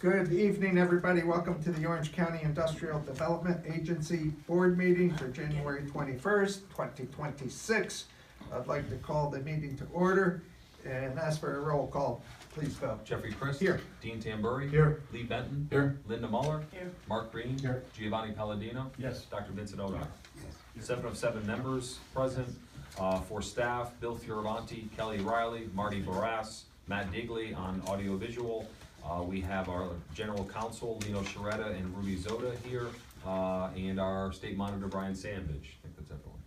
Good evening, everybody. Welcome to the Orange County Industrial Development Agency Board Meeting for January 21st, 2026. I'd like to call the meeting to order and ask for a roll call. Please go. Jeffrey Christ. Here. Dean Tamburi. Here. Lee Benton. Here. Linda Muller. Here. Mark Green. Here. Giovanni Palladino. Yes. Dr. Vincent O'Donnell. 7 of 7 members present. For staff, Bill Fioravanti, Kelly Riley, Marty Barras, Matt Digley on audiovisual. We have our general counsel, Lino Sharetta and Rudy Zoda here, and our state monitor, Brian Sandvidge. I think that's everyone.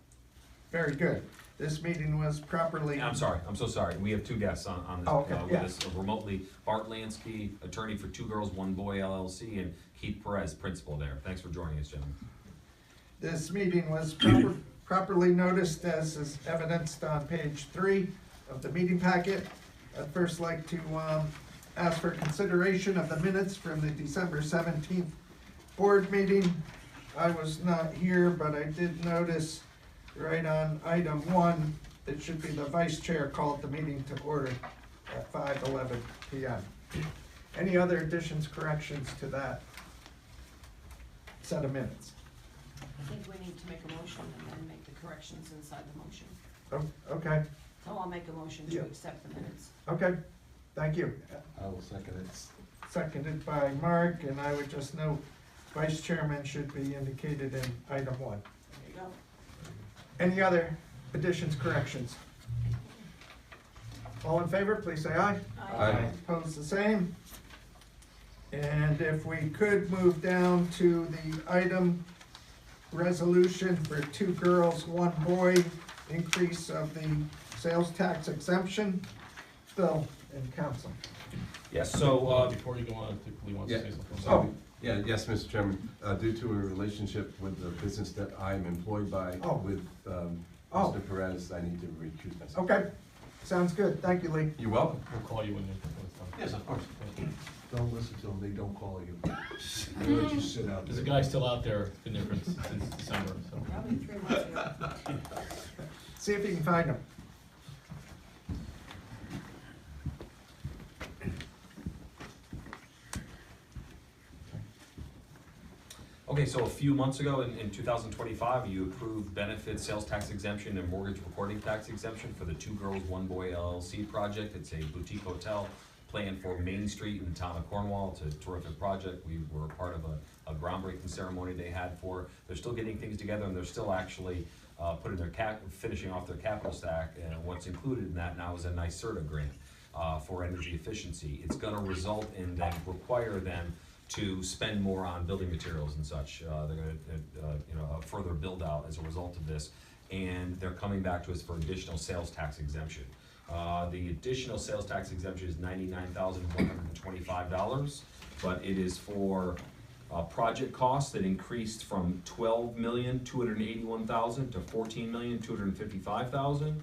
Very good. This meeting was properly... I'm sorry, I'm so sorry. We have two guests on this, Okay, with yeah. us remotely. Bart Lansky, attorney for Two Girls, One Boy LLC, and Keith Perez, principal there. Thanks for joining us, gentlemen. This meeting was properly noticed as is evidenced on page 3 of the meeting packet. I'd first like to ask for consideration of the minutes from the December 17th board meeting. I was not here, but I did notice right on item 1, it should be the vice chair called the meeting to order at 5:11 p.m. Any other additions, corrections to that set of minutes? I think we need to make a motion and then make the corrections inside the motion. Oh, okay, So I'll make a motion Yeah. to accept the minutes. okay, thank you. I will second it. Seconded by Mark, and I would just note, vice chairman should be indicated in item 1. There you go. Any other additions, corrections? All in favor, please say aye. Aye. Opposed, the same. And if we could move down to the item resolution for Two Girls, One Boy, increase of the sales tax exemption. Bill and council. Yes, so, Before you go on, I think Lee wants to say something. Oh. Yes, Mr. Chairman, due to a relationship with the business that I am employed by Oh. with Oh. Mr. Perez, I need to recuse myself. Okay, sounds good. Thank you, Lee. You're welcome. We'll call you when it's done. Yes, of course. Don't listen to them, they don't call you. They let you sit out There's a there. guy still out there, been there since December, so. Probably 3 months ago. See if you can find him. okay, so a few months ago, in 2025, you approved benefit sales tax exemption and mortgage recording tax exemption for the Two Girls, One Boy LLC project. It's a boutique hotel planned for Main Street in the town of Cornwall. It's a terrific project. We were a part of a groundbreaking ceremony they had for. They're still getting things together, and they're still actually finishing off their capital stack. And what's included in that now is a NYSERDA grant for energy efficiency. It's going to result in them require them to spend more on building materials and such. They're going to a further build out as a result of this, and they're coming back to us for additional sales tax exemption. The additional sales tax exemption is $99,125, but it is for project costs that increased from $12,281,000 to $14,255,000,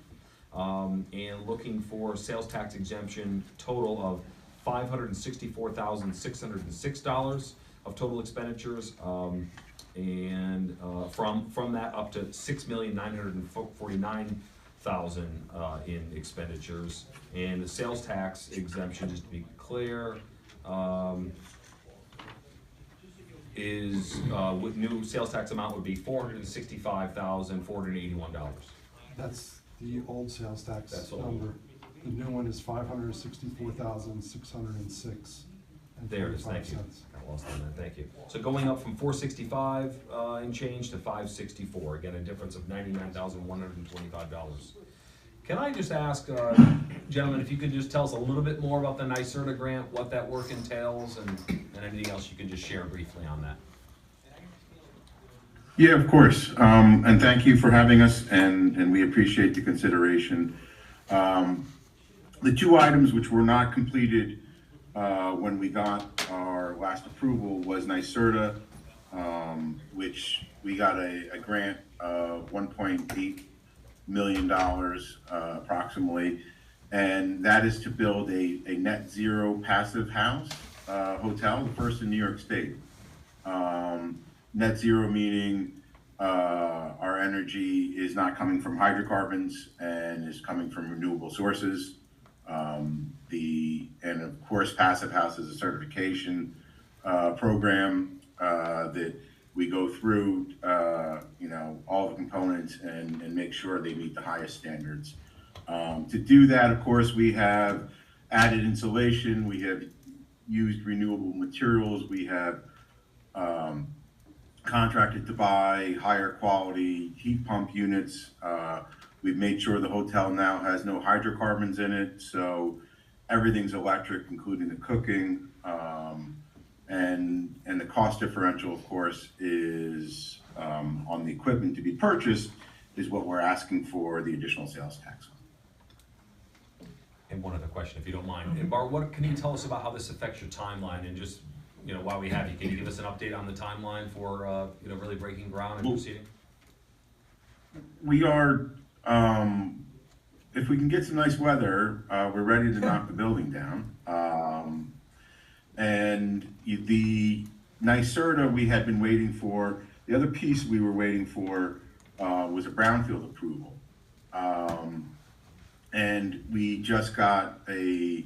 and looking for sales tax exemption total of $564,606 of total expenditures, and from that up to $6,949,000 in expenditures. And the sales tax exemption, just to be clear, is with new sales tax amount would be $465,481. That's the old sales tax That's old. number. The new one is $564,606. There it is, thank you. Got lost on that, thank you. So going up from 465 and change to 564, again, a difference of $99,125. Can I just ask, gentlemen, if you could just tell us a little bit more about the NYSERDA grant, what that work entails, and anything else you can just share briefly on that? Yeah, of course. And thank you for having us, and we appreciate the consideration. The two items which were not completed when we got our last approval was NYSERDA, which we got a grant of $1.8 million approximately, and that is to build a net zero passive house hotel, the first in New York State. Net zero meaning our energy is not coming from hydrocarbons and is coming from renewable sources. And of course, Passive House is a certification program that we go through, all the components and make sure they meet the highest standards. To do that, of course, we have added insulation, we have used renewable materials, we have contracted to buy higher quality heat pump units. We've made sure the hotel now has no hydrocarbons in it, so everything's electric, including the cooking. And the cost differential, of course, is on the equipment to be purchased is what we're asking for the additional sales tax on. And one other question, if you don't mind. And Bart, what can you tell us about how this affects your timeline? And just, while we have you, can you give us an update on the timeline for, really breaking ground and Well, proceeding? We are, if we can get some nice weather, we're ready to knock the building down. And the NYSERDA we had been waiting for, the other piece we were waiting for was a brownfield approval. And we just got a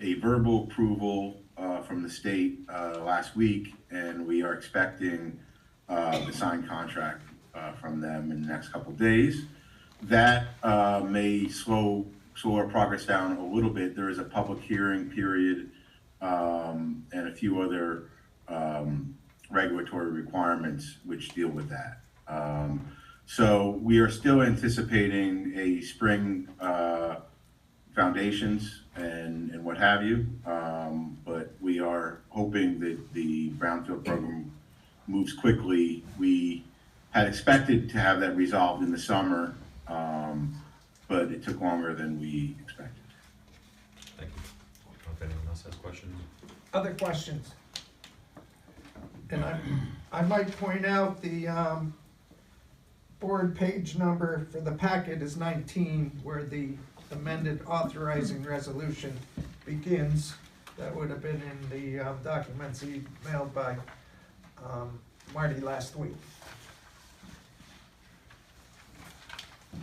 verbal approval from the state last week, and we are expecting the signed contract from them in the next couple of days. That may slow our progress down a little bit. There is a public hearing period and a few other regulatory requirements which deal with that. So we are still anticipating a spring foundations and what have you, but we are hoping that the brownfield program moves quickly. We had expected to have that resolved in the summer, but it took longer than we expected. Thank you. I don't know if anyone else has questions. Other questions? And I might point out the board page number for the packet is 19, where the amended authorizing resolution begins. That would have been in the documents emailed by Marty last week.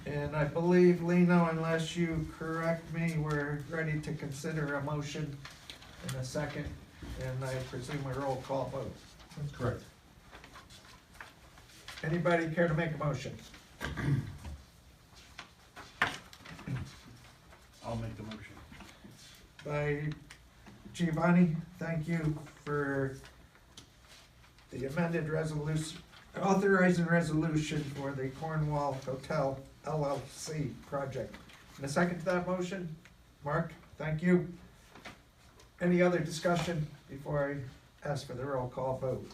And I believe, Lino, unless you correct me, we're ready to consider a motion in a second, and I presume a roll call vote. That's correct. Anybody care to make a motion? I'll make the motion. By Giovanni, thank you for the amended resolution, authorizing resolution for the Cornwall Hotel LLC project. And a second to that motion? Mark, thank you. Any other discussion before I ask for the roll call vote?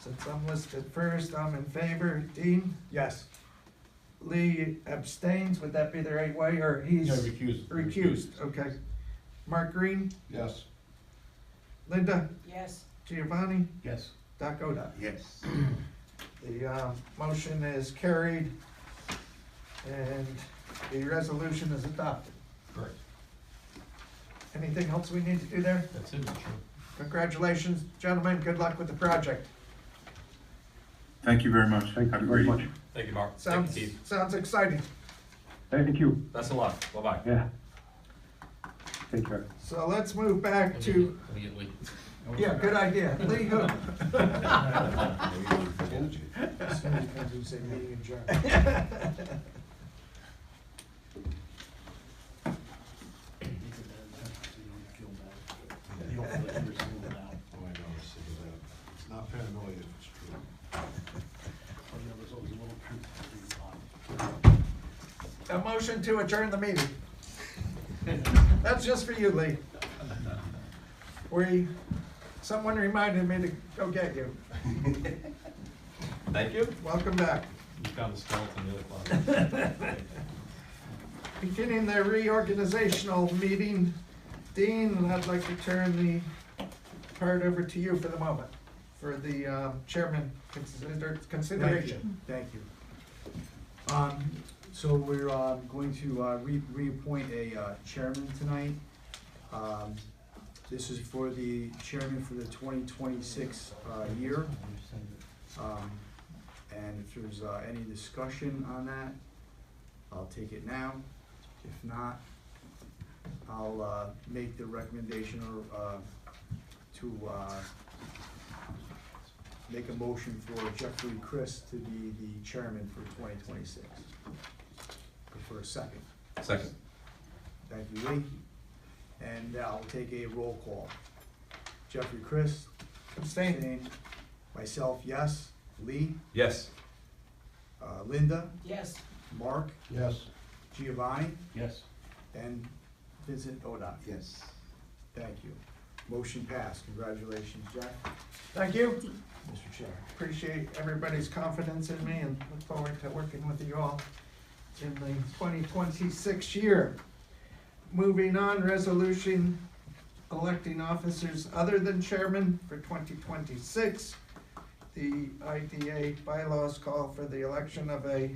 Since I'm listed first, I'm in favor. Dean? Yes. Lee abstains, would that be the right way, or he's? Yeah, recused. Recused, okay. Mark Green? Yes. Linda? Yes. Giovanni? Yes. Doc Oda? Yes. The motion is carried and the resolution is adopted. Correct. Anything else we need to do there? That's it, sure. Congratulations, gentlemen, good luck with the project. Thank you very much. Have a great evening. Thank you, Mark. Sounds, Thank you, Keith. sounds exciting. Thank you. Best of luck. Bye-bye. Yeah. Take care. So let's move back to, Immediately. yeah, good idea. Lee, who? It's not paranoia if it's true. A motion to adjourn the meeting. That's just for you, Lee. Someone reminded me to go get you. Thank you. Welcome back. You found the skeleton in the other closet. Beginning the reorganizational meeting, Dean, I'd like to turn the part over to you for the moment, for the chairman consideration. Thank you. So we're going to reappoint a chairman tonight. This is for the chairman for the 2026 year. And if there's any discussion on that, I'll take it now. If not, I'll make the recommendation to make a motion for Jeffrey Chris to be the chairman for 2026. For a second. Second. Thank you, Lee. And I'll take a roll call. Jeffrey Chris. Abstain. Myself, yes. Lee. Yes. Linda. Yes. Mark. Yes. Giovanni. Yes. And Vincent Oda. Yes. Thank you. Motion passed. Congratulations, Jeff. Thank you. Mr. Chair. Appreciate everybody's confidence in me and look forward to working with you all in the 2026 year. Moving on, resolution electing officers other than chairman for 2026. The IDA bylaws call for the election of a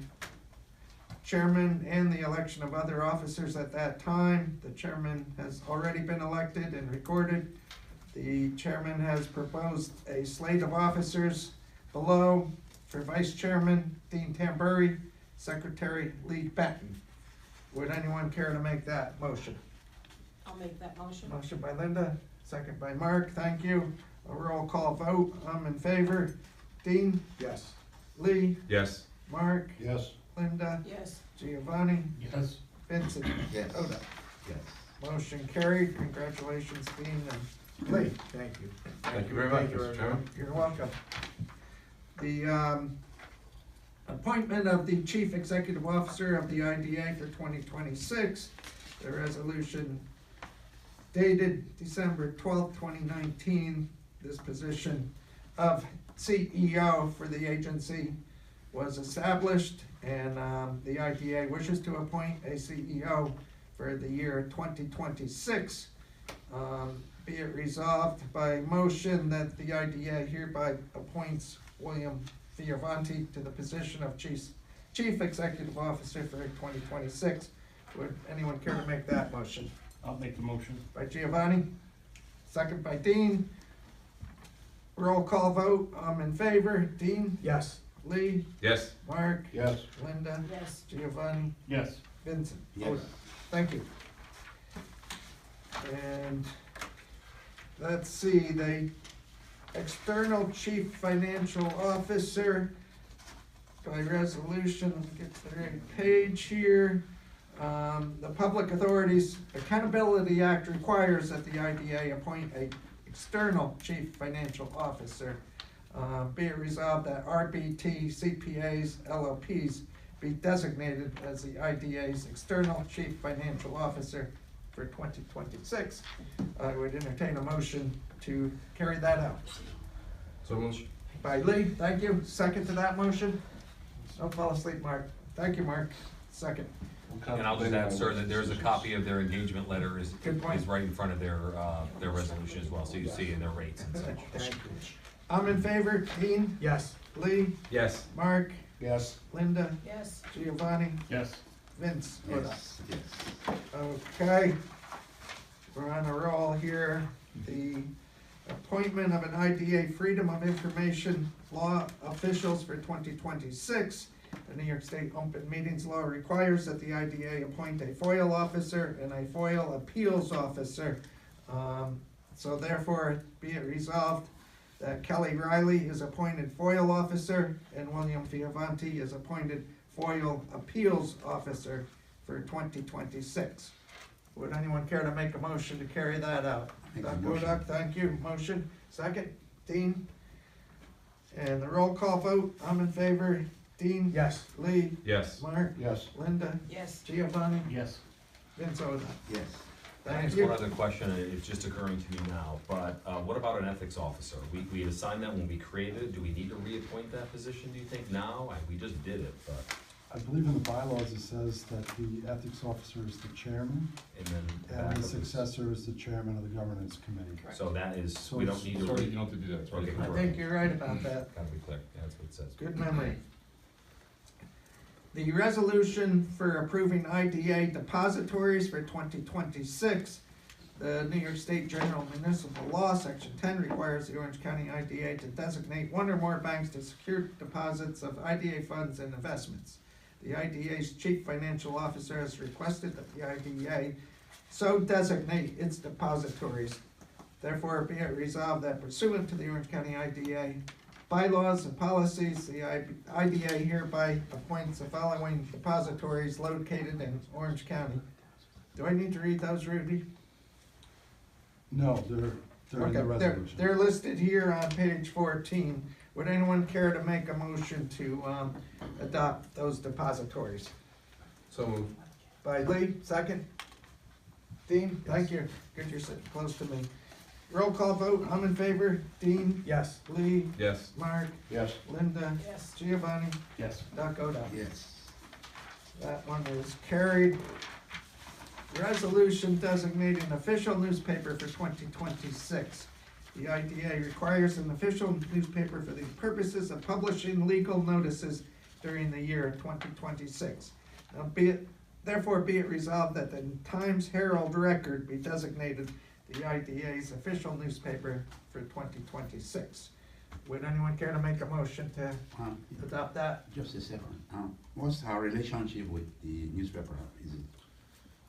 chairman and the election of other officers at that time. The chairman has already been elected and recorded. The chairman has proposed a slate of officers below. For vice chairman, Dean Tambury, secretary, Lee Benton. Would anyone care to make that motion? I'll make that motion. Motion by Linda, second by Mark, thank you. A roll call vote, I'm in favor. Dean, Yes. Lee, Yes. Mark, Yes. Linda, Yes. Giovanni, Yes. Vincent, Yes. Oda. Yes. Motion carried, congratulations, Dean and Lee. Thank you. Thank you very much, Mr. everyone. Chairman. You're welcome. The appointment of the chief executive officer of the IDA for 2026, the resolution dated December 12th, 2019, this position of CEO for the agency was established, and the IDA wishes to appoint a CEO for the year 2026. Be it resolved by motion that the IDA hereby appoints William Fioravanti to the position of Chief Executive Officer for 2026. Would anyone care to make that motion? I'll make the motion. By Giovanni, second by Dean. Roll call vote, I'm in favor. Dean, Yes. Lee, Yes. Mark, Yes. Linda, Yes. Giovanni, Yes. Vincent. Yes. Oda. Thank you. And let's see, the external chief financial officer by resolution, get to the right page here. The Public Authorities Accountability Act requires that the IDA appoint a external chief financial officer. Be it resolved that RBT CPAs LLPs be designated as the IDA's external chief financial officer for 2026. I would entertain a motion to carry that out. So much. By Lee, thank you. Second to that motion? Don't fall asleep, Mark. Thank you, Mark. Second. And I'll just add, sir, that there's a copy of their engagement letter is Good point. right in front of their resolution as well, so you see in their rates and such. Thank you. I'm in favor. Dean, Yes. Lee, Yes. Mark, Yes. Linda, Yes. Giovanni, Yes. Vince. Yes. Okay. We're on a roll here. The appointment of an IDA Freedom of Information Law officials for 2026. The New York State Open Meetings Law requires that the IDA appoint a FOIL officer and a FOIL appeals officer. So therefore, be it resolved that Kelly Riley is appointed FOIL officer and William Fioravanti is appointed FOIL appeals officer for 2026. Would anyone care to make a motion to carry that out? Doug Wodak, thank you. Motion, second. Dean? And the roll call vote, I'm in favor. Dean? Yes. Lee? Yes. Mark? Yes. Linda? Yes. Giovanni? Yes. Vince Oda? Yes. Thank Just you. one other question, it's just occurring to me now, but what about an ethics officer? We had assigned that when we created it, do we need to reappoint that position, do you think, now? We just did it, but, I believe in the bylaws it says that the ethics officer is the chairman, and then. and backup the is- successor is the chairman of the governance committee. So that is, So we don't it's- need to Sorry, you don't have to do that, it's Okay, right. I think you're right about that. Gotta be clear, yeah, that's what it says. Good memory. The resolution for approving IDA depositories for 2026. The New York State General Municipal Law, Section 10, requires the Orange County IDA to designate one or more banks to secure deposits of IDA funds and investments. The IDA's chief financial officer has requested that the IDA so designate its depositories. Therefore, be it resolved that pursuant to the Orange County IDA bylaws and policies, the IDA hereby appoints the following depositories located in Orange County. Do I need to read those, Rudy? No, they're in the Okay, resolution. they're listed here on page 14. Would anyone care to make a motion to adopt those depositories? So moved. By Lee, second? Dean, thank you. Good, you're sitting close to me. Roll call vote, I'm in favor. Dean? Yes. Lee? Yes. Mark? Yes. Linda? Yes. Giovanni? Yes. Doc Oda? Yes. That one is carried. Resolution designating official newspaper for 2026. The IDA requires an official newspaper for the purposes of publishing legal notices during the year 2026. Now therefore be it resolved that the Times Herald Record be designated the IDA's official newspaper for 2026. Would anyone care to make a motion to adopt that? Just a second. What's our relationship with the newspaper? Is it?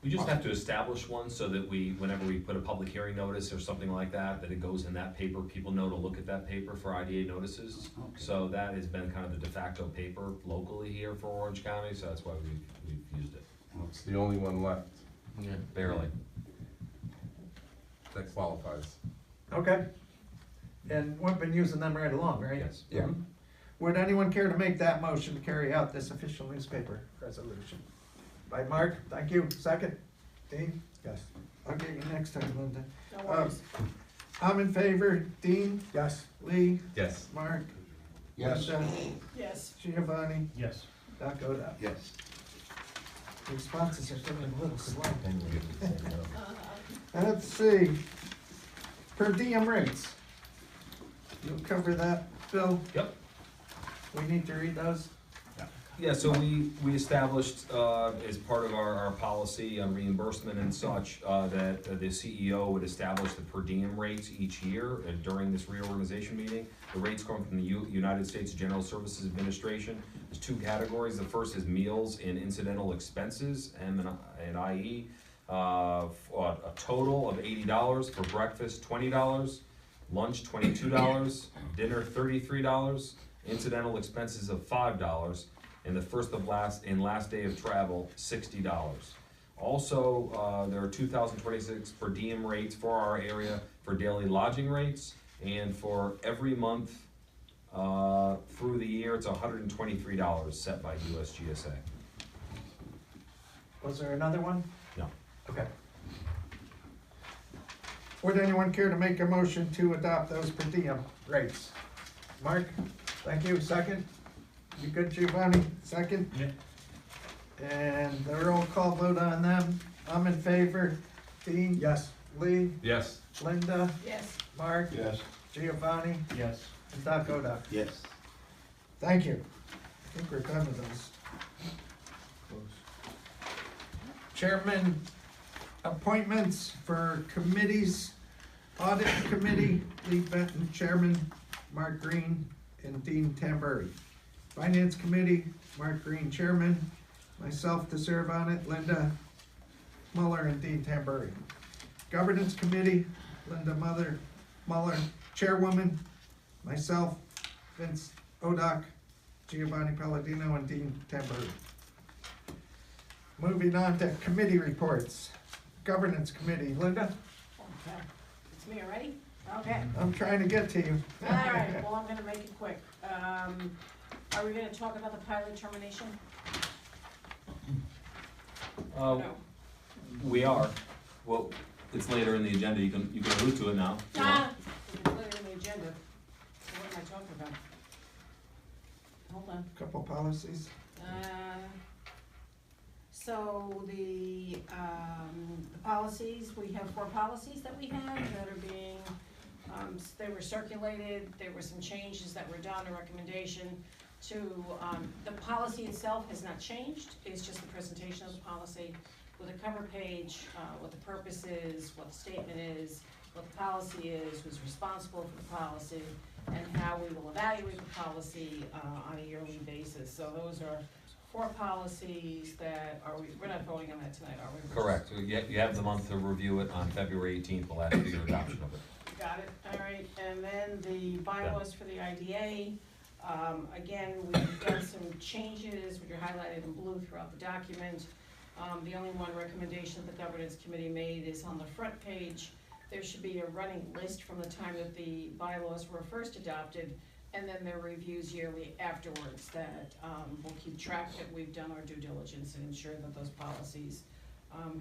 We just have to establish one so that whenever we put a public hearing notice or something like that, that it goes in that paper, people know to look at that paper for IDA notices. Okay. So that has been kind of the de facto paper locally here for Orange County, so that's why we've used it, It's the only one left barely. that qualifies. Okay. And we've been using them right along, right? Yes. Yeah. Would anyone care to make that motion to carry out this official newspaper resolution? By Mark, thank you. Second? Dean? Yes. I'll get you next time, Linda. No worries. I'm in favor. Dean? Yes. Lee? Yes. Mark? Yes. Linda? Yes. Giovanni? Yes. Doc Oda? Yes. Responses are getting a little slow. Uh, Let's see. Per diem rates. You'll cover that, Bill? Yep. We need to read those? Yeah, so we established, as part of our policy on reimbursement and such, that the CEO would establish the per diem rates each year during this reorganization meeting. The rates come from the United States General Services Administration. There's two categories. The first is meals and incidental expenses, M&IE. A total of $80, for breakfast $20, lunch $22, dinner $33, incidental expenses of $5, and the first of last day of travel, $60. Also, there are 2026 per diem rates for our area for daily lodging rates, and for every month through the year, it's $123 set by USGSA. Was there another one? No. Okay. Would anyone care to make a motion to adopt those per diem rates? Mark, thank you. Second? You good, Giovanni? Second? Yeah. And the roll call vote on them. I'm in favor. Dean? Yes. Lee? Yes. Linda? Yes. Mark? Yes. Giovanni? Yes. And Doc Oda? Yes. Thank you. I think we're done with those. Chairman appointments for committees, Audit Committee, Lee Benton, Chairman, Mark Green, and Dean Tambury. Finance Committee, Mark Green, Chairman, myself to serve on it, Linda Muller and Dean Tambury. Governance Committee, Linda Muller, Chairwoman, myself, Vince Odock, Giovanni Palladino, and Dean Tambury. Moving on to committee reports. Governance Committee, Linda, Okay. It's me already? Okay. I'm trying to get to you. All right, well, I'm gonna make it quick. Are we gonna talk about the pilot termination? No. We are. Well, it's later in the agenda. You can allude to it now. It's later in the agenda. So what am I talking about? Hold on. Couple policies. So the policies, we have 4 policies that we have that are being, they were circulated, there were some changes that were done, a recommendation to, the policy itself has not changed, it's just the presentation of the policy with a cover page, what the purpose is, what the statement is, what the policy is, who's responsible for the policy, and how we will evaluate the policy on a yearly basis. So those are 4 policies that, we're not voting on that tonight, are we? Correct. You have the month to review it. On February 18th, we'll ask for your adoption of it. Got it, all right, and then amend the bylaws for the IDA. Again, we've done some changes, which are highlighted in blue throughout the document. The only one recommendation the governance committee made is on the front page. There should be a running list from the time that the bylaws were first adopted, and then their reviews yearly afterwards that will keep track that we've done our due diligence and ensure that those policies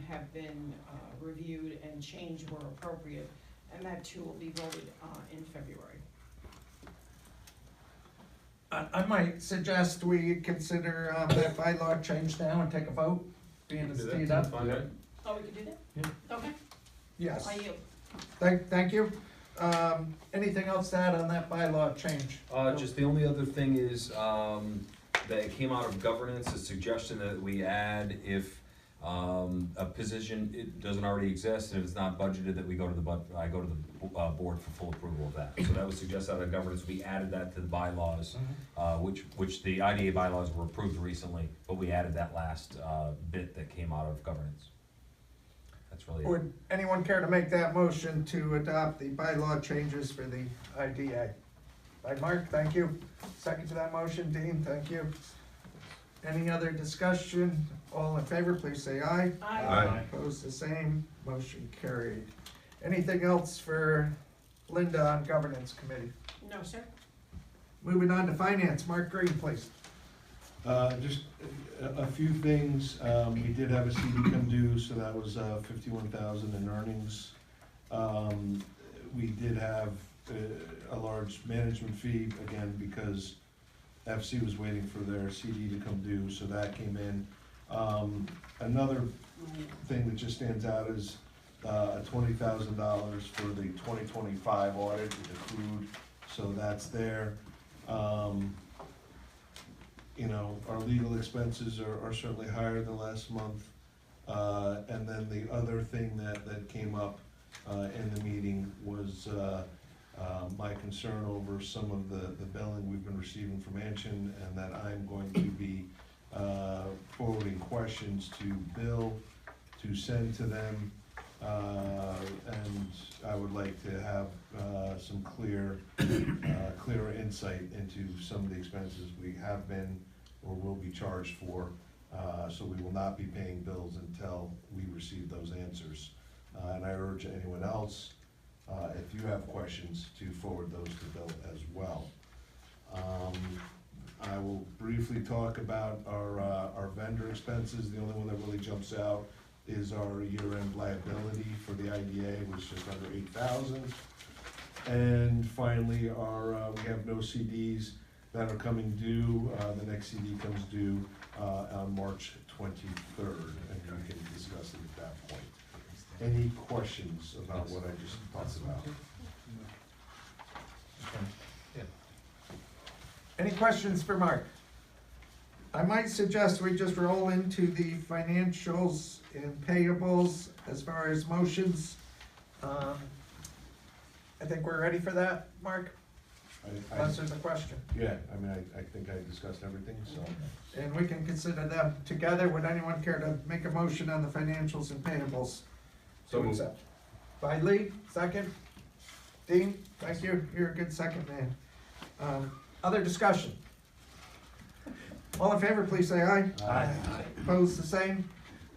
have been reviewed and changed where appropriate. And that too will be voted in February. I might suggest we consider that bylaw change now and take a vote, being it's teed up. Fine, right? Oh, we could do that? Yeah. Okay, Yes, I yield. thank you. Anything else to add on that bylaw change? Just the only other thing is, that it came out of governance, a suggestion that we add if, a position, it doesn't already exist, and if it's not budgeted, that we go to I go to the, board for full approval of that. So that was suggested out of governance, we added that to the bylaws, which the IDA bylaws were approved recently, but we added that last, bit that came out of governance. That's really it. Would anyone care to make that motion to adopt the bylaw changes for the IDA? By Mark, thank you. Second to that motion, Dean, thank you. Any other discussion? All in favor, please say aye. Aye. Opposed, the same. Motion carried. Anything else for Linda on Governance Committee? No, sir? Moving on to Finance, Mark Green, please. Just a few things. We did have a CD come due, so that was 51,000 in earnings. We did have a large management fee, again, because FC was waiting for their CD to come due, so that came in. Another thing that just stands out is $20,000 for the 2025 audit with accrued, so that's there. You know, our legal expenses are certainly higher than last month. And then the other thing that came up in the meeting was my concern over some of the billing we've been receiving from Anshin, and that I'm going to be forwarding questions to Bill to send to them. And I would like to have some clearer insight into some of the expenses we have been or will be charged for. So we will not be paying bills until we receive those answers. And I urge anyone else, if you have questions, to forward those to Bill as well. I will briefly talk about our vendor expenses. The only one that really jumps out is our year-end liability for the IDA, which is just under 8,000. And finally, we have no CDs that are coming due. The next CD comes due on March 23rd, and we can discuss it at that point. Any questions about what I just talked about? Any questions for Mark? I might suggest we just roll into the financials and payables as far as motions. I think we're ready for that, Mark, unless there's a question. Yeah, I mean, I think I discussed everything, so. And we can consider them together. Would anyone care to make a motion on the financials and payables? So To moved. accept. By Lee, second. Dean, thank you, you're a good second man. Other discussion? All in favor, please say aye. Aye. Opposed, the same.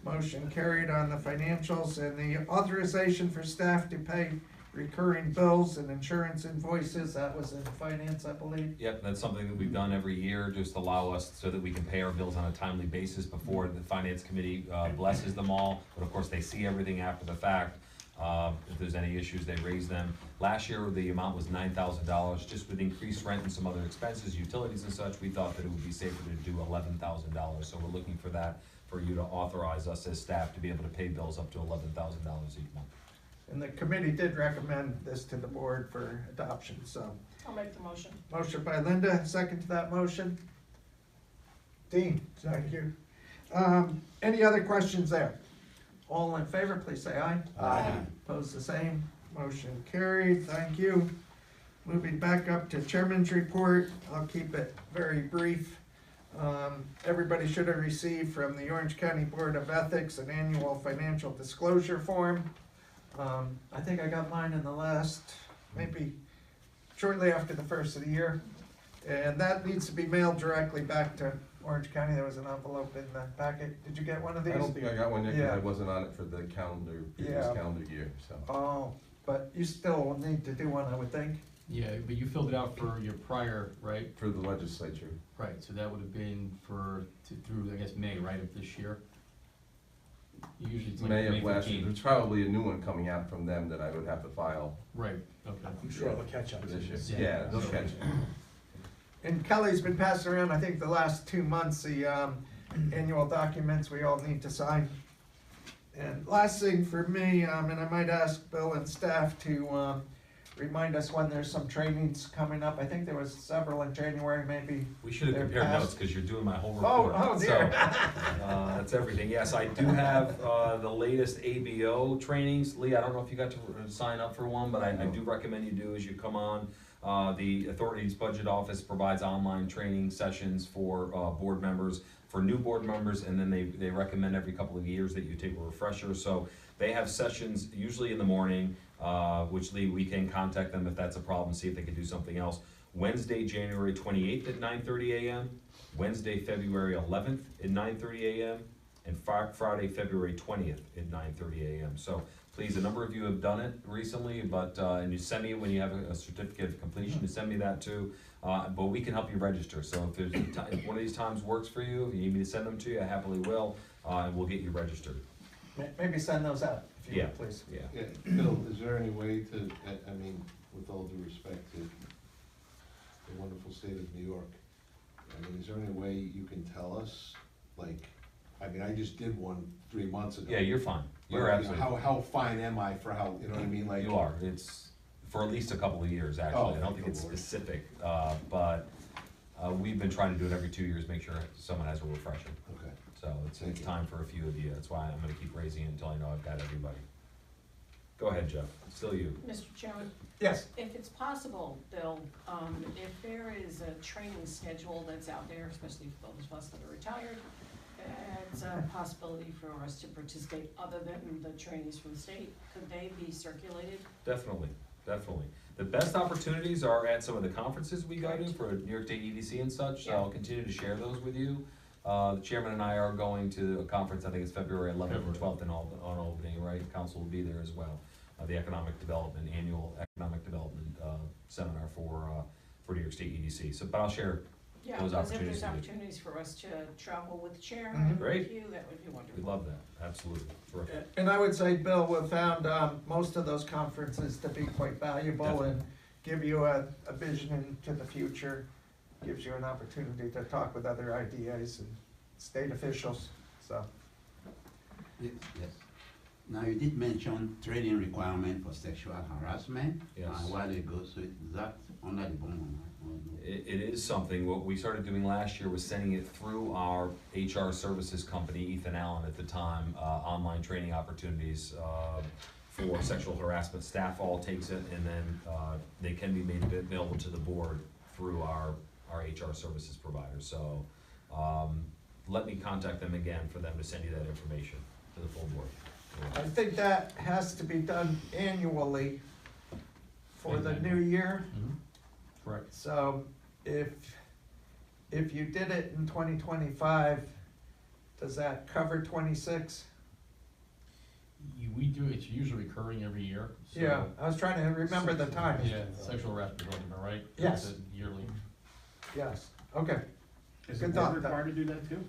Motion carried on the financials, and the authorization for staff to pay recurring bills and insurance invoices, that was in finance, I believe. Yep, that's something that we've done every year, just allow us so that we can pay our bills on a timely basis before the finance committee blesses them all. But of course, they see everything after the fact. If there's any issues, they raise them. Last year, the amount was $9,000. Just with increased rent and some other expenses, utilities and such, we thought that it would be safer to do $11,000. So we're looking for that, for you to authorize us as staff to be able to pay bills up to $11,000 each month. And the committee did recommend this to the board for adoption, so. I'll make the motion. Motion by Linda, second to that motion. Dean, thank you. Any other questions there? All in favor, please say aye. Aye. Opposed, the same. Motion carried, thank you. Moving back up to chairman's report, I'll keep it very brief. Everybody should have received from the Orange County Board of Ethics an annual financial disclosure form. I think I got mine in the last, maybe shortly after the first of the year. And that needs to be mailed directly back to Orange County. There was an envelope in the packet. Did you get one of these? I don't think I got one yet, because Yeah. I wasn't on it for the previous Yeah. calendar year, so. Oh, but you still need to do one, I would think. Yeah, but you filled it out for your prior, right? For the legislature. Right, so that would have been through, I guess, May, right, of this year? Usually it's like May of last year, 15. there's probably a new one coming out from them that I would have to file Right, okay. I'm sure I'll catch up. for this year. Yeah. Yeah, they'll catch it. And Kelly's been passing around, I think, the last 2 months, the annual documents we all need to sign. And last thing for me, and I might ask Bill and staff to remind us when there's some trainings coming up. I think there was several in January, maybe. We should have They're compared passed. notes, because you're doing my whole Oh, report. oh dear. So, that's everything. Yes, I do have, the latest ABO trainings. Lee, I don't know if you got to sign up for one, but I do recommend you do as you come on. The Authority's Budget Office provides online training sessions for, board members, for new board members, and then they recommend every couple of years that you take a refresher. So they have sessions usually in the morning, which Lee, we can contact them if that's a problem, see if they can do something else. Wednesday, January 28th at 9:30 a.m., Wednesday, February 11th at 9:30 a.m., and Friday, February 20th at 9:30 a.m. So please, a number of you have done it recently, but, and you send me when you have a certificate of completion, you send me that too. But we can help you register, so if there's, if one of these times works for you, if you need me to send them to you, I happily will, and we'll get you registered. Maybe send those out, if you Yeah. would, please. Yeah. Yeah, Bill, is there any way to, I mean, with all due respect to the wonderful state of New York, I mean, is there any way you can tell us, like, I mean, I just did one 3 months ago. Yeah, you're fine, But, you're you know, absolutely. How fine am I for how, you know what I mean, like? You are, it's for at least a couple of years, actually, I don't think it's thank the Lord. specific, but, we've been trying to do it every 2 years, make sure someone has a refresher. Okay. So it's Thank you. time for a few of you, that's why I'm gonna keep raising it until I know I've got everybody. Go ahead, Jeff, still you. Mr. Chairman, Yes, if it's possible, Bill, if there is a training schedule that's out there, especially for those of us that are retired, it's a possibility for us to participate other than the trainees from the state, could they be circulated? Definitely, definitely. The best opportunities are at some of the conferences we go to for New York State EDC and such, so I'll continue to share those with you. The chairman and I are going to a conference, I think it's February 11th and 12th in Albany, right? Council will be there as well. The annual economic development seminar for New York State EDC. So, but I'll share Yeah, those because if opportunities there's with you. opportunities for us to travel with the chair, Mhm. with Great. you, that would be We wonderful. love that, absolutely, terrific. and I would say, Bill, we've found most of those conferences to be quite valuable and give you a vision into the future, gives you an opportunity to talk with other IDAs and state officials, so. Yes. Now, you did mention training requirement for sexual harassment Yes. a while ago, so is that under the bond? It is something, what we started doing last year was sending it through our HR services company, Ethan Allen at the time, online training opportunities for sexual harassment. Staff all takes it, and then they can be made available to the board through our HR services provider. So let me contact them again for them to send you that information to the full board. I think that has to be done annually for the new year. Correct. So if you did it in 2025, does that cover 26? We do, it's usually recurring every year, so. Yeah, I was trying to remember the timing. Yeah, sexual harassment, am I right? Yes. It's a yearly. Yes, okay. Is Good the board thought. required to do that too?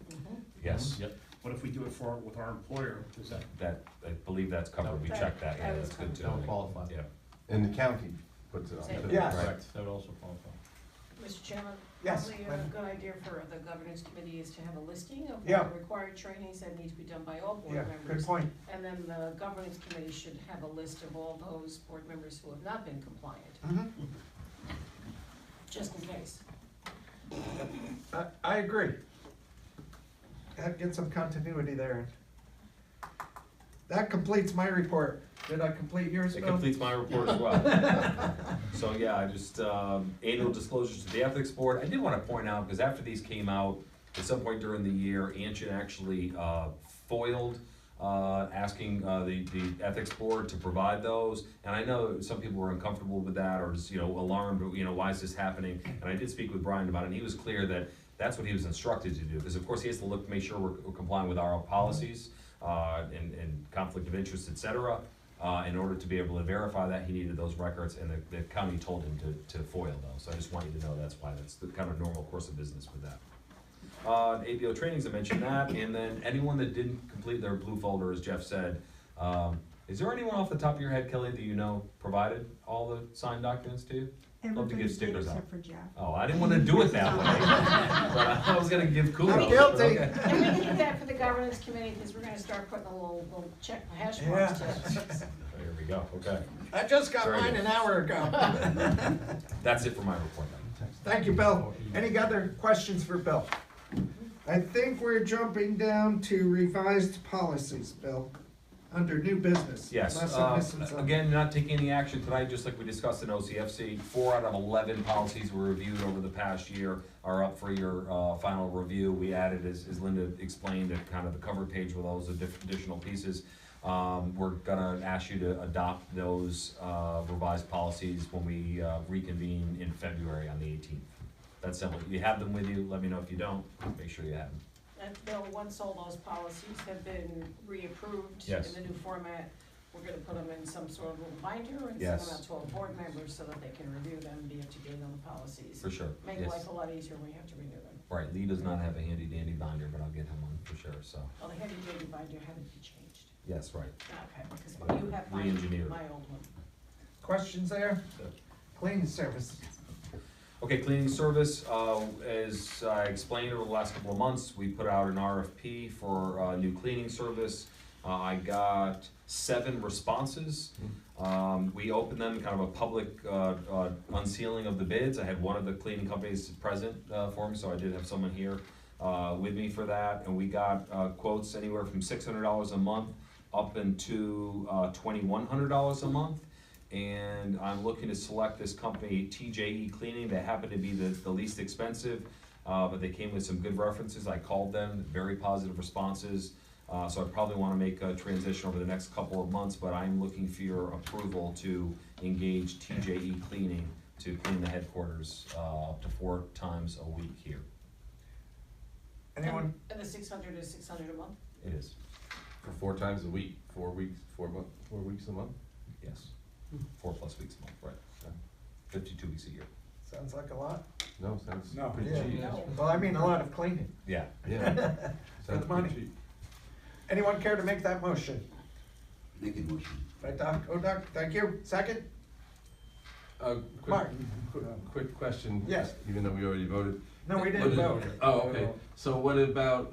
Mhm. Yes, Yep. What if we do it with our employer, does that? that, I believe that's covered, we checked that, yeah, That is that's good too. That would qualify. Yeah. And the county puts it on. Same. too. Yes. Right. Correct, that would also qualify. Mr. Chairman? Yes, Probably a ma'am. good idea for the governance committee is to have a listing of Yeah. all the required trainings that need to be done by all board Yeah, members. good point. And then the governance committee should have a list of all those board members who have not been compliant, Mhm. just in case. I agree. Get some continuity there. That completes my report. Did I complete yours, It Bill? completes my report as well. So, yeah, I just, annual disclosures to the ethics board. I did wanna point out, because after these came out, at some point during the year, Anshin actually, foiled, asking the ethics board to provide those. And I know some people were uncomfortable with that, or just, alarmed, why is this happening? And I did speak with Brian about it, and he was clear that that's what he was instructed to do, because of course he has to look, make sure we're complying with our policies, and conflict of interest, et cetera. In order to be able to verify that, he needed those records, and the county told him to FOIL those. So I just want you to know that's why, that's the kind of normal course of business with that. ABO trainings, I mentioned that, and then anyone that didn't complete their blue folder, as Jeff said, is there anyone off the top of your head, Kelly, that provided all the signed documents to you? Love to give stickers out. Except for Jeff. Oh, I didn't want to do it that way, but I was gonna give kudos. I'm guilty. Okay. And we can do that for the governance committee, because we're gonna start putting a little check, hash marks to it. There we go, okay. I just got Very mine good. an hour ago. That's it for my report then. Thank you, Bill. Any other questions for Bill? I think we're jumping down to revised policies, Bill, under new business. Yes, Unless I'm missing something. again, not taking any action tonight, just like we discussed in OCFC. 4 out of 11 policies were reviewed over the past year are up for your final review. We added, as Linda explained, kind of the cover page with those additional pieces. We're gonna ask you to adopt those revised policies when we reconvene in February on the 18th. That's simple. You have them with you, let me know if you don't, make sure you have them. And Bill, once all those policies have been reapproved Yes. in the new format, we're gonna put them in some sort of little binder and send Yes. them out to all board members so that they can review them and be up to date on the policies. For sure, Make yes. life a lot easier when you have to renew them. Right, Lee does not have a handy dandy binder, but I'll get him one for sure, so, Well, the heavy duty binder had to be changed. yes, right. Okay, because you have Re-engineered. my old one. Questions there? Cleaning service. Okay, cleaning service, as I explained over the last couple of months, we put out an RFP for new cleaning service. I got 7 responses. We opened them, kind of a public unsealing of the bids. I had one of the cleaning companies present for me, so I did have someone here with me for that. And we got quotes anywhere from $600 a month up into $2,100 a month. And I'm looking to select this company, TJE Cleaning. They happen to be the least expensive, but they came with some good references. I called them, very positive responses. So I probably want to make a transition over the next couple of months, but I'm looking for your approval to engage TJE Cleaning to clean the headquarters up to 4 times a week here. Anyone? And the 600 is 600 a month? It is, For 4 times a week, 4 weeks, 4 weeks a month? yes. 4+ weeks a month, right. 52 weeks a year. Sounds like a lot. No, sounds No. pretty Yeah. cheap. No. Well, I mean, a lot of cleaning. Yeah. Yeah. For Sounds the money. pretty cheap. Anyone care to make that motion? Make a motion. Right, Doc? Doc, thank you. Second? Mark? Quick question. Yes. Even though we already voted. No, we didn't vote. Oh, okay. So what about,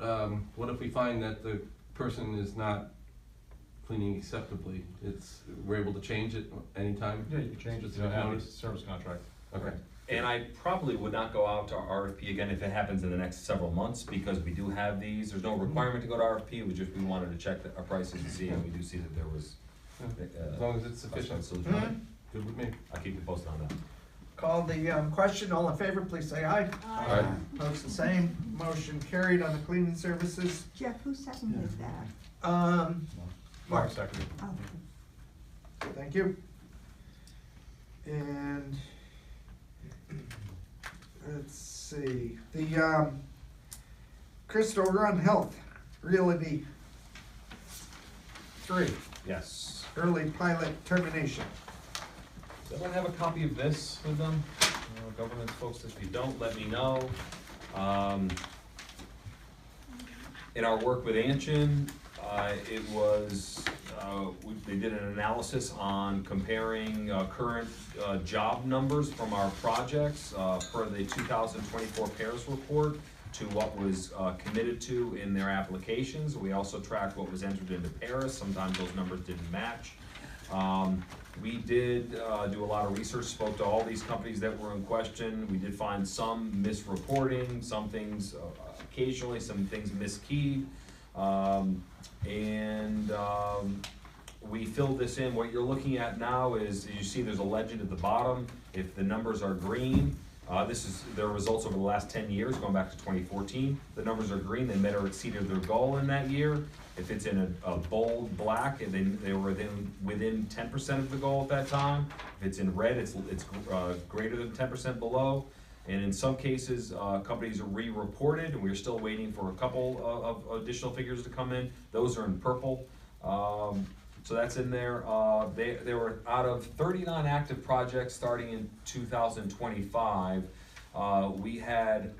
what if we find that the person is not cleaning acceptably? We're able to change it anytime? Yeah, you can change it to Specific a notice? service contract. Okay. And I probably would not go out to RFP again if it happens in the next several months, because we do have these, there's no requirement to go to RFP, we wanted to check our prices and see, and we do see that there was. As long as it's sufficient. solution. Mhm. Good with me. I'll keep you posted on that. Call the question. All in favor, please say aye. Aye. Opposed, the same. Motion carried on the cleaning services. Jeff, who seconded that? Mark, Mark seconded. Oh, thank you. And let's see, the Crystal Run Health Realty 3, Yes. early pilot termination. Does anyone have a copy of this with them? Government folks, if you don't, let me know. In our work with Anshin, it was, they did an analysis on comparing current job numbers from our projects per the 2024 PARIS report to what was committed to in their applications. We also tracked what was entered into PARIS. Sometimes those numbers didn't match. We did do a lot of research, spoke to all these companies that were in question. We did find some misreporting, some things occasionally, some things miskeyed. We filled this in. What you're looking at now is, you see there's a legend at the bottom. If the numbers are green, This is their results over the last 10 years, going back to 2014. The numbers are green, they met or exceeded their goal in that year. If it's in a bold black, they were within 10% of the goal at that time. If it's in red, it's greater than 10% below. And in some cases, companies are re-reported, and we're still waiting for a couple of additional figures to come in. Those are in purple. So that's in there. They were out of 39 active projects starting in 2025. We had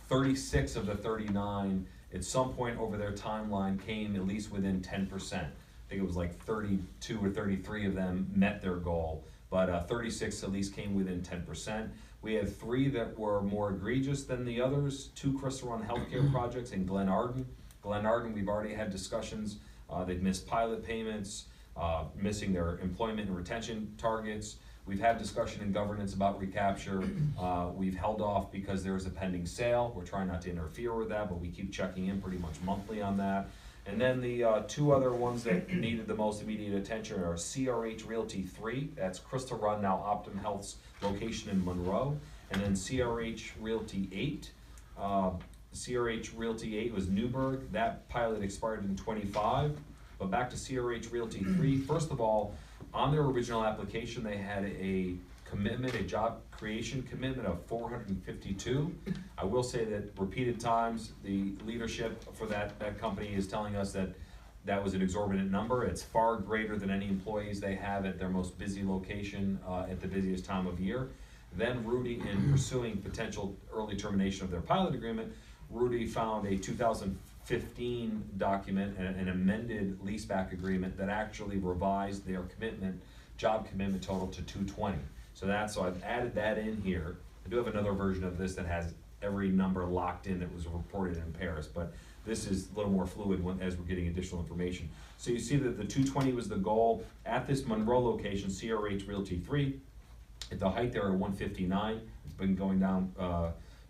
36 of the 39 at some point over their timeline came at least within 10%. I think it was like 32 or 33 of them met their goal, but 36 at least came within 10%. We had 3 that were more egregious than the others, 2 Crystal Run healthcare projects in Glen Arden. Glen Arden, we've already had discussions. They've missed pilot payments, missing their employment and retention targets. We've had discussion in governance about recapture. We've held off because there's a pending sale. We're trying not to interfere with that, but we keep checking in pretty much monthly on that. And then the 2 other ones that needed the most immediate attention are CRH Realty 3, that's Crystal Run, now Optum Health's location in Monroe, and then CRH Realty 8. CRH Realty 8 was Newburgh. That pilot expired in 25. But back to CRH Realty 3, first of all, on their original application, they had a commitment, a job creation commitment of 452. I will say that repeated times, the leadership for that company is telling us that that was an exorbitant number. It's far greater than any employees they have at their most busy location at the busiest time of year. Then Rudy, in pursuing potential early termination of their pilot agreement, Rudy found a 2015 document, an amended leaseback agreement that actually revised their job commitment total to 220. So I've added that in here. I do have another version of this that has every number locked in that was reported in Paris, but this is a little more fluid as we're getting additional information. So you see that the 220 was the goal at this Monroe location, CRH Realty 3. At the height there are 159. It's been going down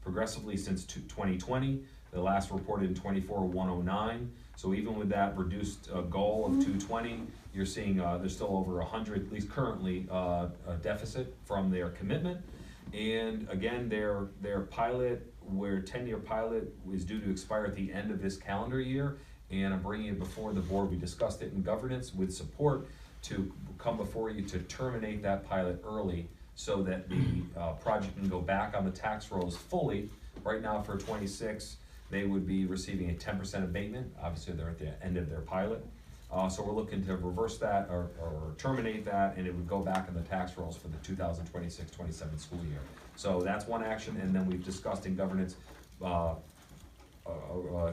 progressively since 2020. The last reported in 24, 109. So even with that reduced goal of 220, you're seeing there's still over 100, at least currently, a deficit from their commitment. And again, their pilot, where 10-year pilot is due to expire at the end of this calendar year, and I'm bringing it before the board. We discussed it in governance with support to come before you to terminate that pilot early so that the project can go back on the tax rolls fully. Right now for 26, they would be receiving a 10% abatement. Obviously, they're at the end of their pilot. So we're looking to reverse that or terminate that, and it would go back in the tax rolls for the 2026-27 school year. So that's one action, and then we've discussed in governance,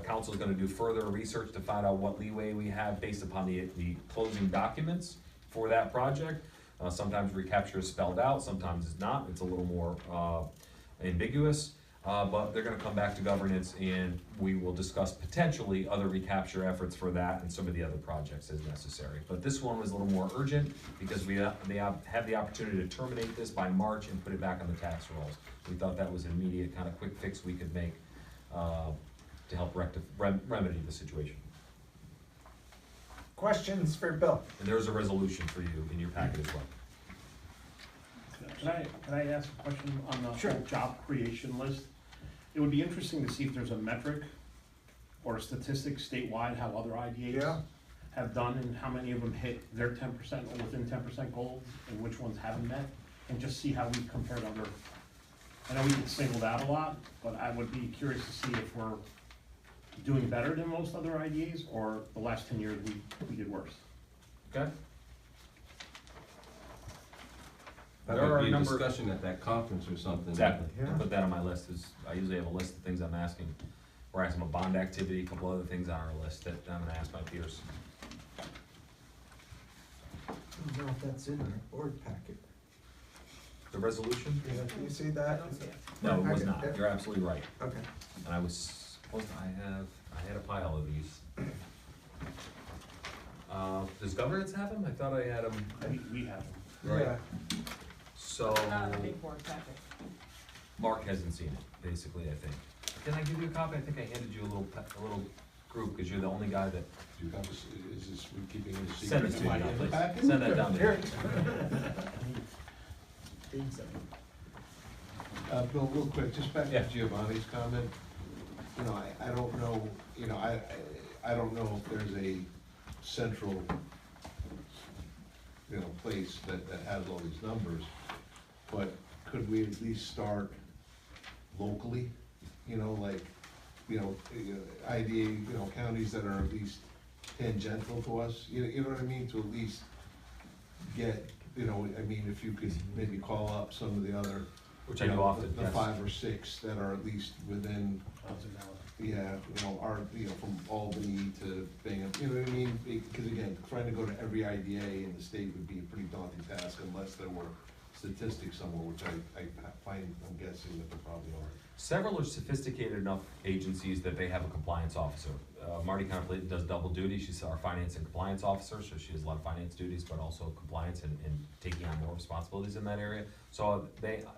council's gonna do further research to find out what leeway we have based upon the closing documents for that project. Sometimes recapture is spelled out, sometimes it's not. It's a little more ambiguous. But they're gonna come back to governance, and we will discuss potentially other recapture efforts for that and some of the other projects as necessary. But this one was a little more urgent because they have the opportunity to terminate this by March and put it back on the tax rolls. We thought that was an immediate kind of quick fix we could make to help remedy the situation. Questions for Bill? And there's a resolution for you in your packet as well. Can I ask a question on the Sure. whole job creation list? It would be interesting to see if there's a metric or a statistic statewide how other IDAs Yeah. have done and how many of them hit their 10% or within 10% goals and which ones haven't met, and just see how we compared other. I know we get singled out a lot, but I would be curious to see if we're doing better than most other IDAs, or the last 10 years we did worse. Okay? That There are might a be a number- discussion at that conference or something. Exactly. Yeah. Put that on my list. I usually have a list of things I'm asking. We're asking about bond activity, a couple other things on our list that I'm gonna ask my peers. I don't know if that's in our board packet. The resolution? Yeah, do you see that? No, it was Okay, not. yeah. You're absolutely right. Okay. And I was supposed to, I had a pile of these. Does governance have them? I thought I had them. We have them. Right. Yeah. So, Not in the big board packet. Mark hasn't seen it, basically, I think. Did I give you a copy? I think I handed you a little group, because you're the only guy that, Do you have this, is this keeping it a secret? send this to me now, please. Send that down to Here. me. Bill, real quick, just back Yeah. to Giovanni's comment. You know, I don't know, you know, I don't know if there's a central, you know, place that has all these numbers, but could we at least start locally? You know, like, idea, counties that are at least tangential to us, you know what I mean, to at least get, I mean, if you could maybe call up some of the other, Which I do often, the yes. 5 or 6 that are at least within, yeah, from Albany to Bingham, you know what I mean? Because again, trying to go to every IDA in the state would be a pretty daunting task unless there were statistics somewhere, which I find, I'm guessing that there probably are. Several are sophisticated enough agencies that they have a compliance officer. Marty Conley does double duty. She's our finance and compliance officer, so she has a lot of finance duties, but also compliance and taking on more responsibilities in that area. So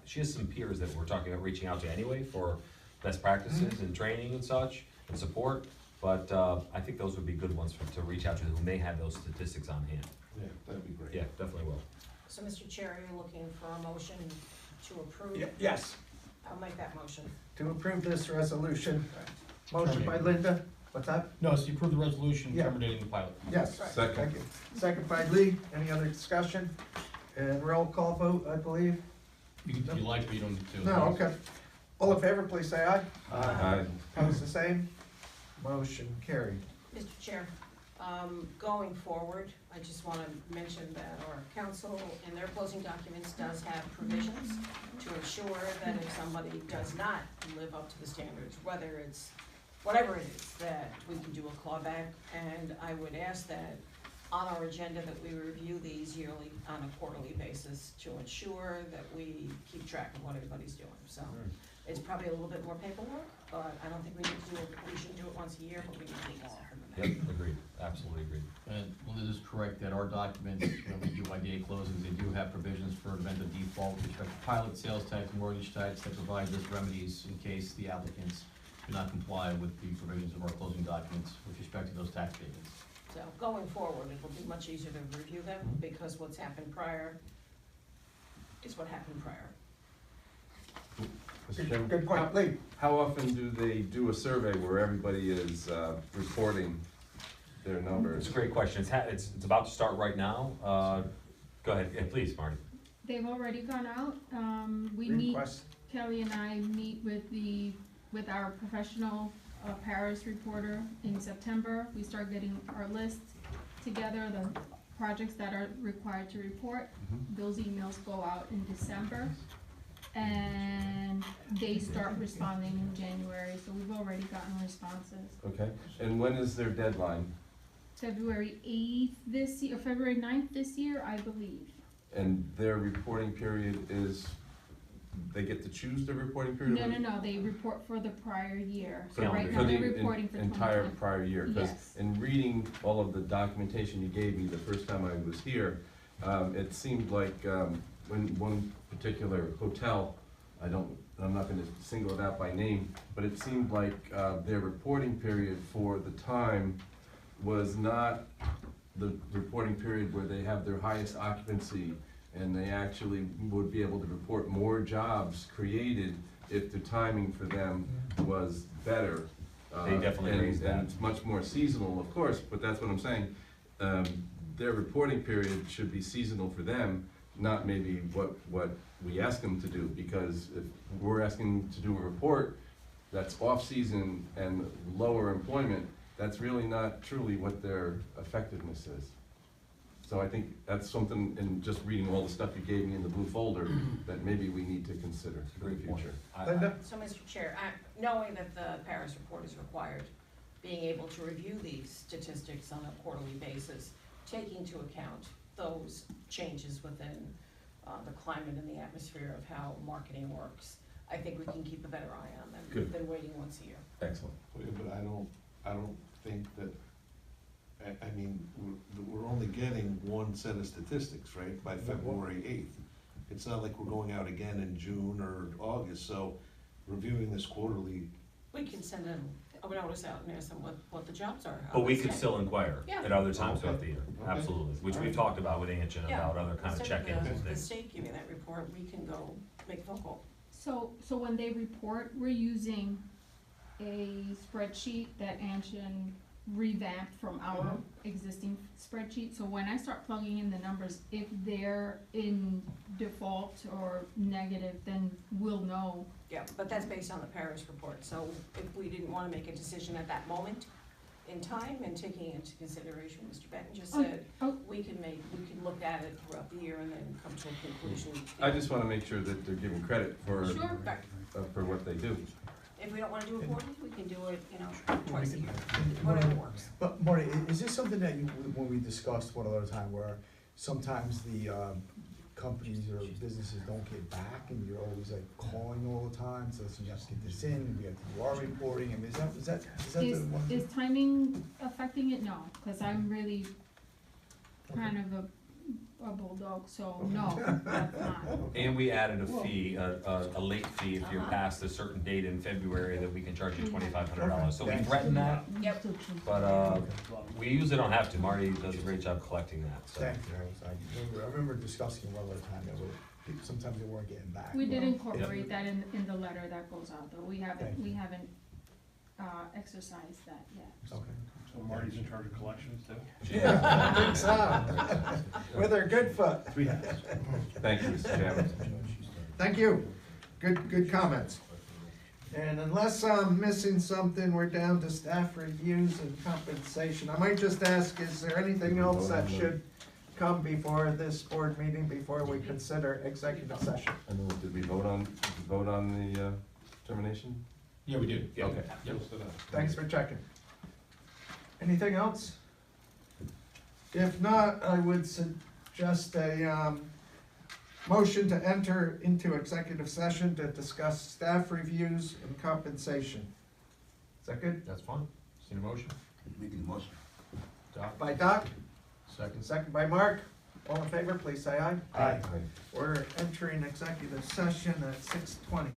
she has some peers that we're talking about reaching out to anyway for best practices and training and such and support. But I think those would be good ones to reach out to who may have those statistics on hand. Yeah, that'd be great. Yeah, definitely will. So, Mr. Chair, you're looking for a motion to approve? Yes. I'll make that motion. To approve this resolution. Motion by Linda, what's that? No, so you approve the resolution Yeah. terminating the pilot. Yes. Right. Second. Thank you. Second by Lee, any other discussion? And roll call vote, I believe? You can, you like, but you don't need to. No, okay. All in favor, please say aye. Aye. Opposed, the same? Motion carried. Mr. Chair, going forward, I just want to mention that our council in their closing documents does have provisions to ensure that if somebody does not live up to the standards, whether it's, whatever it is, that we can do a clawback. And I would ask that on our agenda that we review these yearly on a quarterly basis to ensure that we keep track of what everybody's doing. So it's probably a little bit more paperwork, but I don't think we need to do it, we should do it once a year, but we need to do it more often than that. Yep, agreed, absolutely agreed. And well, it is correct that our documents, when we do IDA closings, they do have provisions for event of default with respect to pilot, sales tax, mortgage tax that provide us remedies in case the applicants do not comply with the provisions of our closing documents with respect to those tax statements. So going forward, it will be much easier to review them because what's happened prior is what happened prior. Mr. Chairman, Good point, Lee. how often do they do a survey where everybody is reporting their It's numbers? a great question. It's about to start right now. Go ahead, yeah, please, Marty. They've already gone out. We meet, Request. Kelly and I meet with our professional Paris reporter in September. We start getting our list together, the projects that are required to report. Those emails go out in December. And they start responding in January, so we've already gotten responses. Okay, and when is their deadline? February 8th this year, or February 9th this year, I believe. And their reporting period is, they get to choose their reporting period? No, they report for the prior year. So Calendar right year. now For they're the reporting for entire 2020. prior year? 'Cause Yes. in reading all of the documentation you gave me the first time I was here, it seemed like when one particular hotel, I'm not gonna single it out by name, but it seemed like their reporting period for the time was not the reporting period where they have their highest occupancy, and they actually would be able to report more jobs created if the timing for them was better. They definitely raised that. And it's much more seasonal, of course, but that's what I'm saying. Their reporting period should be seasonal for them, not maybe what we ask them to do, because if we're asking them to do a report that's off-season and lower employment, that's really not truly what their effectiveness is. So I think that's something, in just reading all the stuff you gave me in the blue folder, that maybe we need to consider for the Great point. future. Linda? So, Mr. Chair, knowing that the Paris report is required, being able to review these statistics on a quarterly basis, take into account those changes within the climate and the atmosphere of how marketing works, I think we can keep a better eye on them Good. than waiting once a year. Excellent. But I don't think that, I mean, we're only getting one set of statistics, right, by February 8th. It's not like we're going out again in June or August, so reviewing this quarterly, We can send them a notice out and ask them what the jobs are. how But we they could stand. still inquire Yeah. at other times Okay. throughout the year, Okay. absolutely, which we've Alright. talked about with Anchin Yeah. about other kind of Instead check-ins and the things. state giving that report, we can go make a phone call. So when they report, we're using a spreadsheet that Anshin revamped from our existing spreadsheet. So when I start plugging in the numbers, if they're in default or negative, then we'll know. Yeah, but that's based on the Paris report, so if we didn't wanna make a decision at that moment in time and taking into consideration, Mr. Benton just said, we can look at it throughout the year and then come to a conclusion. I just wanna make sure that they're given credit for, Sure, for what they do. if we don't wanna do it quarterly, we can do it, twice a year, whatever works. But Marty, is this something that you, when we discussed one other time, where sometimes the, companies or businesses don't get back and you're always like calling all the time, so you have to get this in, we have to do our reporting, I mean, is that the one? Is timing affecting it? No, cause I'm really kind of a bulldog, so no, that's not. And we added a fee, a late fee if you're past a certain date in February that we can charge you $2,500. So we threaten that, Yep. but, we usually don't have to. Marty does a great job collecting that, so. Thank you, I remember discussing one other time that sometimes they weren't getting back. We did incorporate that in the letter that goes out, though, we haven't exercised that yet. Okay. So Marty's in charge of collections too? Yeah, I think so. With her good foot. Thank you, Mr. Chairman. Thank you. Good comments. And unless I'm missing something, we're down to staff reviews and compensation. I might just ask, is there anything else that should come before this board meeting before we consider executive session? I know, did we vote on the termination? Yeah, we did. Okay. Thanks for checking. Anything else? If not, I would suggest a motion to enter into executive session to discuss staff reviews and compensation. Is that good? That's fine. Seen a motion? Making motion. Doc? By Doc, Second. second by Mark. All in favor, please say aye. Aye. We're entering executive session at 6:20.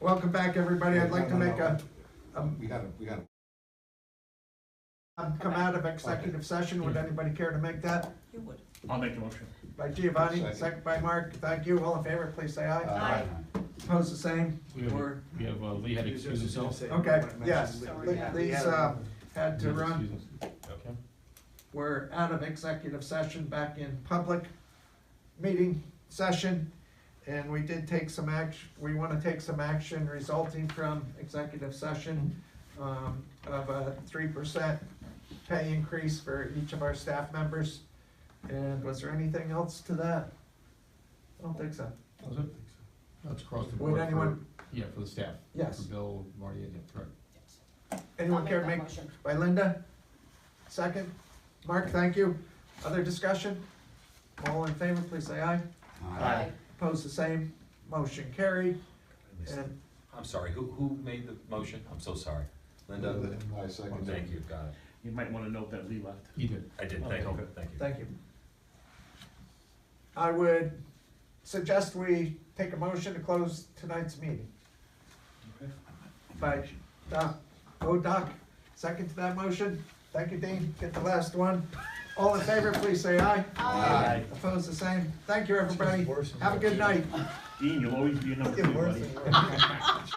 welcome back, everybody. I'd like to make We gotta. come out of executive session. Would anybody care to make that? You would. I'll make the motion. By Giovanni, Second. second by Mark. Thank you. All in favor, please say aye. Aye. Opposed, the same. We have, Lee had to excuse himself. Okay, yes. Sorry. These, had to run. Excuse himself. Okay. We're out of executive session, back in public meeting session. And we did take some action, we wanna take some action resulting from executive session, of a 3% pay increase for each of our staff members. And was there anything else to that? I don't think so. Was it? That's across the Would board. anyone- Yeah, for the staff. Yes. For Bill, Marty, yeah, correct. Anyone I'll care to that make, motion. by Linda? Second? Mark, thank you. Other discussion? All in favor, please say aye. Aye. Opposed, the same. Motion carried. And I'm sorry, who made the motion? I'm so sorry. Linda? I second. Thank you, got it. You might wanna note that Lee left. He did. I did, thank you, thank you. thank you. I would suggest we take a motion to close tonight's meeting. By Doc, Doc, second to that motion. Thank you, Dean. Get the last one. All in favor, please say aye. Aye. Opposed, the same. Thank you, everybody. Worse and Have a good worse. night. Dean, you'll always be a number Get two, worse buddy. and worse.